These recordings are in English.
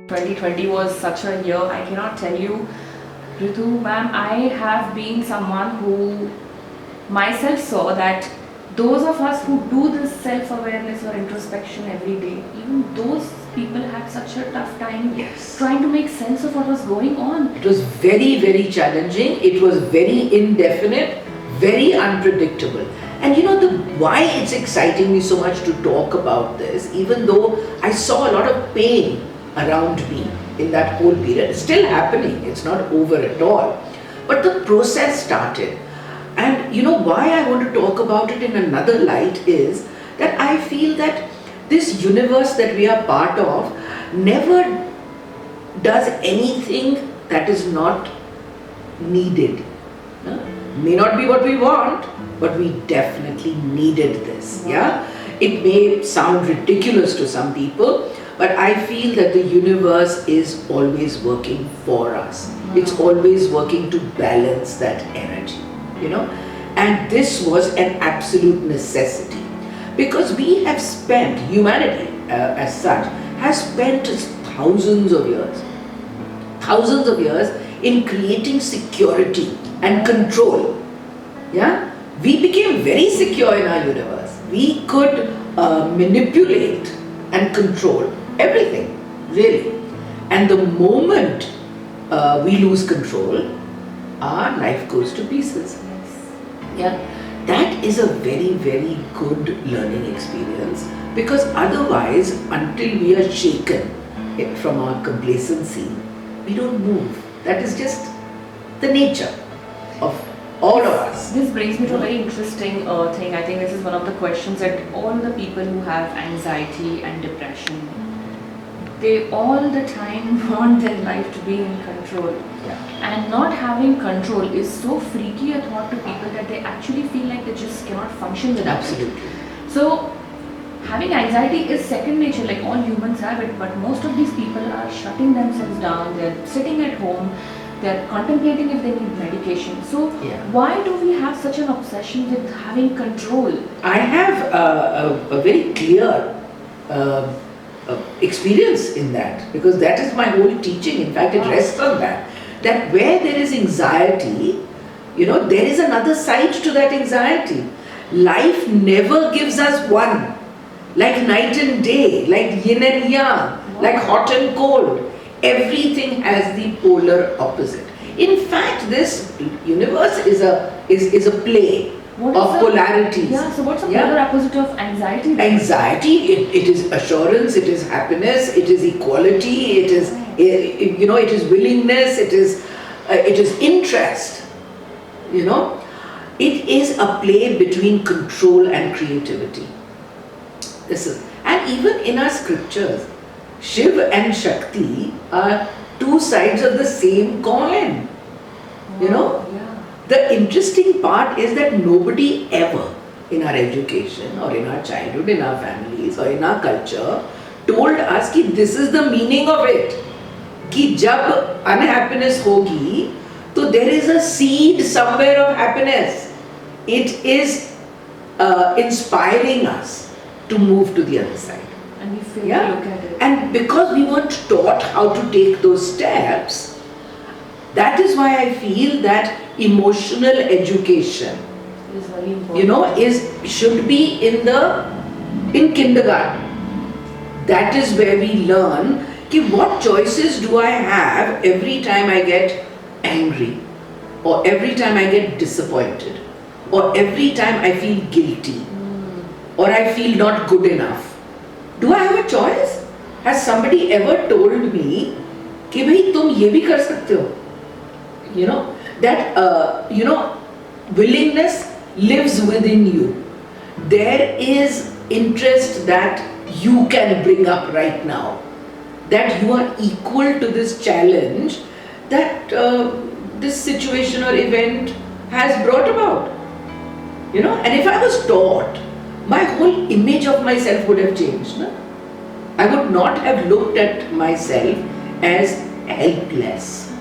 2020 was such a year. I cannot tell you, Ritu ma'am, I have been someone who myself saw that those of us who do this self-awareness or introspection every day, even those people had such a tough time Yes. trying to make sense of what was going on. It was very, very challenging. It was very indefinite, very unpredictable. And why it's exciting me so much to talk about this, even though I saw a lot of pain around me in that whole period. It's still happening, it's not over at all. But the process started. And why I want to talk about it in another light is that I feel that this universe that we are part of never does anything that is not needed. May not be what we want, but we definitely needed this. Yeah, it may sound ridiculous to some people, but I feel that the universe is always working for us. It's always working to balance that energy. And this was an absolute necessity, because we have spent, humanity as such has spent thousands of years in creating security and control. Yeah, we became very secure in our universe. We could manipulate and control everything, really. And the moment we lose control, our life goes to pieces. Yeah, that is a very, very good learning experience, because otherwise, until we are shaken from our complacency, we don't move. That is just the nature of all of us. This brings me to a very interesting thing. I think this is one of the questions that all the people who have anxiety and depression, they all the time want their life to be in control. Yeah. And not having control is so freaky a thought to people that they actually feel like they just cannot function without it. Absolutely. So, having anxiety is second nature, like all humans have it, but most of these people are shutting themselves down, they're sitting at home, they're contemplating if they need medication. So, Yeah. why do we have such an obsession with having control? I have a very clear experience in that, because that is my whole teaching. In fact, it rests on that. That where there is anxiety, there is another side to that anxiety. Life never gives us one, like night and day, like yin and yang, like hot and cold. Everything has the polar opposite. In fact, this universe is a play What of is the- polarities. Yeah, so what's the Yeah. polar opposite of anxiety? then? Anxiety, it is assurance, it is happiness, it is equality, it is it is willingness, it is interest. It is a play between control and creativity. And even in our scriptures, Shiv and Shakti are two sides of the same coin. Yeah. The interesting part is that nobody ever in our education or in our childhood, in our families or in our culture told us that this is the meaning of it. कि जब unhappiness होगी, तो there is a seed somewhere of happiness. It is inspiring us to move to the other side. And we fail Yeah. to look at it. And because we weren't taught how to take those steps, that is why I feel that emotional education, It is very important. should be in kindergarten. That is where we learn कि what choices do I have every time I get angry, or every time I get disappointed, or every time I feel guilty, or I feel not good enough. Do I have a choice? Has somebody ever told me कि भाई तुम ये भी कर सकते हो? That willingness lives within you. There is interest that you can bring up right now, that you are equal to this challenge that this situation or event has brought about. And if I was taught, my whole image of myself would have changed. No? I would not have looked at myself as helpless.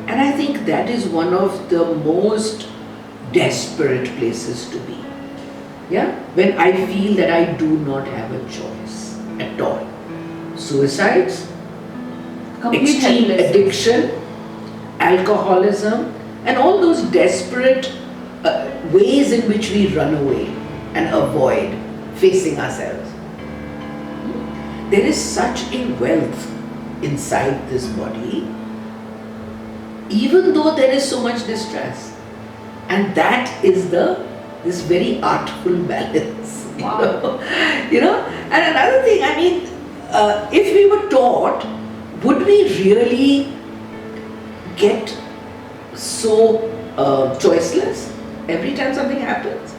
And I think that is one of the most desperate places to be. Yeah? When I feel that I do not have a choice at all. Suicides, Complete extreme helplessness. addiction, alcoholism, and all those desperate ways in which we run away and avoid facing ourselves. There is such a wealth inside this body, even though there is so much distress. And that is this very artful balance. Wow. And another thing, I mean, if we were taught, would we really get so choiceless every time something happens?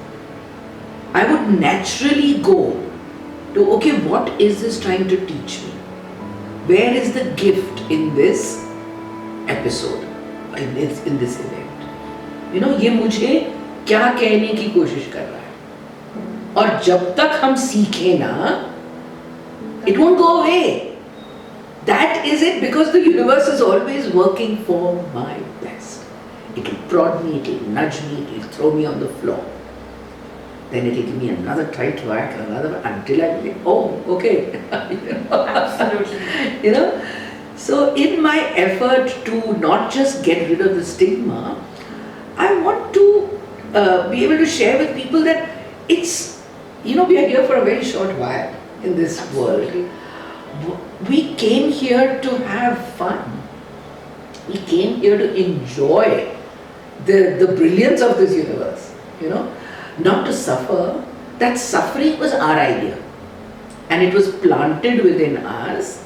I would naturally go to, okay, what is this trying to teach me? Where is the gift in this episode, in this event? ये मुझे क्या कहने की कोशिश कर रहा है? और जब तक हम सीखें ना, it won't go away. That is it, because the universe is always working for my best. It will prod me, it will nudge me, it will throw me on the floor. Then it will give me another tight whack, another, until I think, oh, okay. Absolutely. So in my effort to not just get rid of the stigma, I want to be able to share with people that it's, we are here for a very short while in this Absolutely. world. We came here to have fun. We came here to enjoy the brilliance of this universe, not to suffer. That suffering was our idea. And it was planted within us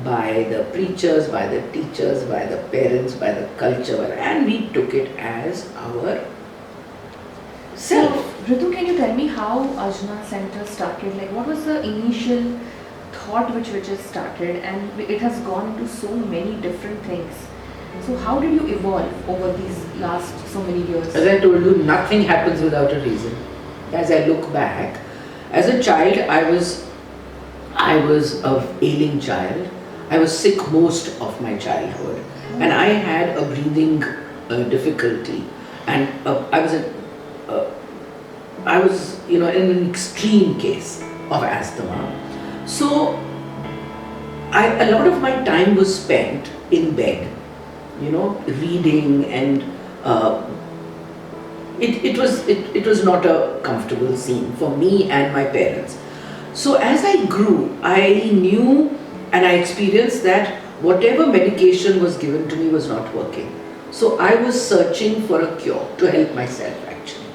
by the preachers, by the teachers, by the parents, by the culture, and we took it as our So, self. Ritu, can you tell me how Ajna Center started? Like, what was the initial thought which just started, and it has gone into so many different things. So, how did you evolve over these last so many years? As I told you, nothing happens without a reason. As I look back, as a child, I was a ailing child. I was sick most of my childhood, and I had a breathing difficulty, and I was in an extreme case of asthma. So a lot of my time was spent in bed, reading, and it was not a comfortable scene for me and my parents. So as I grew, I knew and I experienced that whatever medication was given to me was not working. So I was searching for a cure to help myself, actually,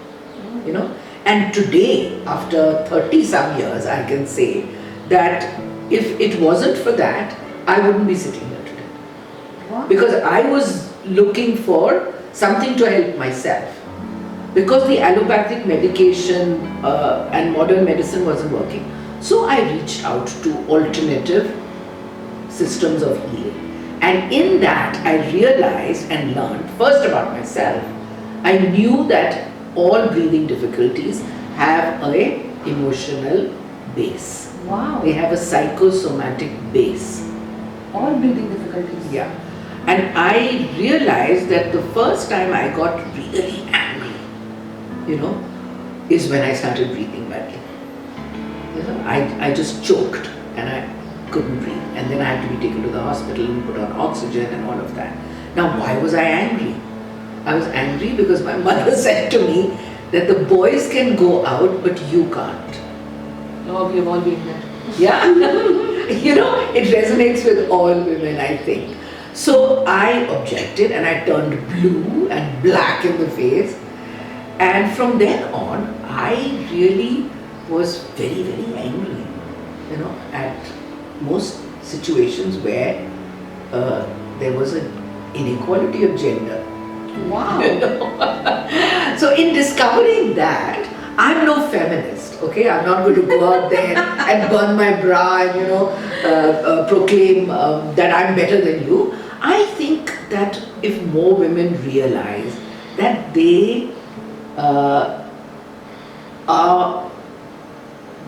And today, after 30 some years, I can say that if it wasn't for that, I wouldn't be sitting here today. Wow. Because I was looking for something to help myself. Because the allopathic medication and modern medicine wasn't working. So I reached out to alternative systems of healing. And in that, I realized and learned first about myself. I knew that all breathing difficulties have a emotional base. Wow. They have a psychosomatic base. All breathing difficulties. Yeah. And I realized that the first time I got really angry, is when I started breathing badly. I just choked and I couldn't breathe. And then I had to be taken to the hospital and put on oxygen and all of that. Now, why was I angry? I was angry because my mother said to me that the boys can go out, but you can't. Oh, we have all been there. Yeah. It resonates with all women, I think. So I objected and I turned blue and black in the face. And from then on, I really was very, very angry, at most situations where there was an inequality of gender. Wow. So in discovering that, I'm no feminist, okay? I'm not going to go out there and burn my bra and, proclaim that I'm better than you. I think that if more women realize that they are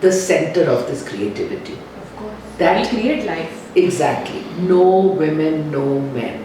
the center of this creativity. Of course. That we create life. Exactly. No women, no men.